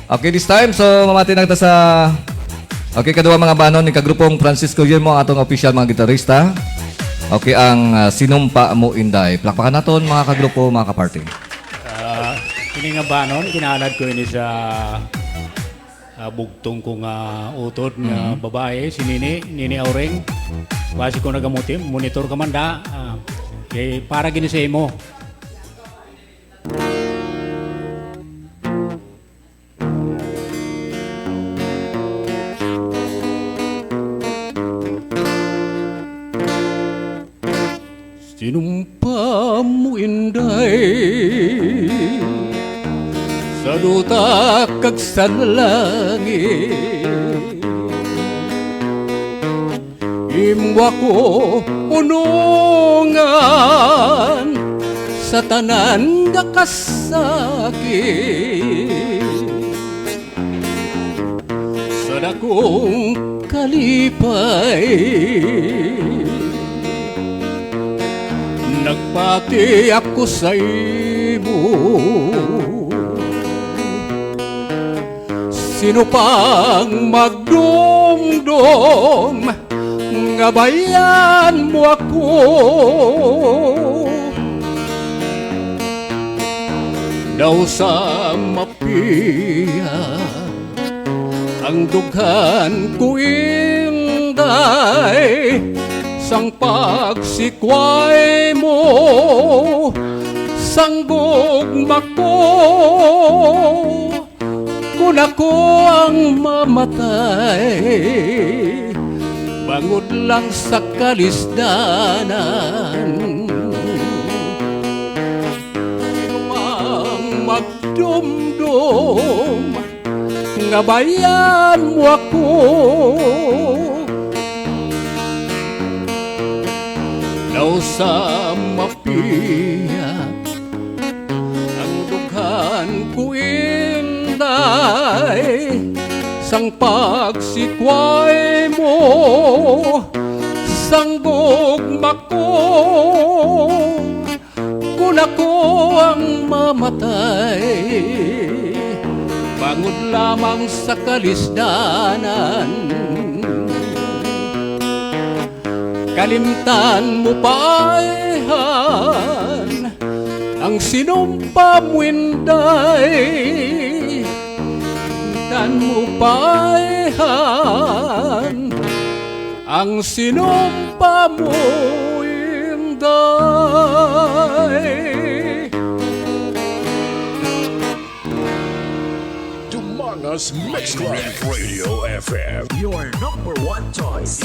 Okay, this time, so mamati na kita sa... Okay, kadua mga banon, ni kagrupong Francisco Guillermo, ang atong official mga gitarista. Okay, ang Sinumpa Mo Inday. Plakpakan naton mga kagrupo, mga kaparty. Ini nga banon, kinalad ko ini sa bugtong kong utod nga babae, si Nini Aureng. Basi ko nagamutim, monitor ka man da. Para gini sa imo. Sinumpa mo inday sa duta kag sa langit, imwa ko unungan sa tanan nga kasakit, sa dakong kalipay nagpati ako sa imo. Sino pang magdumdum nga bayan mo ako, daw sa mapiya ang dughan ko inday, sang pagsikway mo sang gugma ko, kung ako ang mamatay bangod lang sa kalisdanan. Sino mang magdumdum nga bayan mo ako, daw sa mapiya ang dughan ko inday, sang pagsikway mo sang gugma ko, kung ako ang mamatay bangod lamang sa kalisdanan. Kalimtan mo paihan ang sinumpa mo inday, kalimtan mo paihan ang sinumpa mo inday. Dumangas Mix Club Radio FM, your number one choice.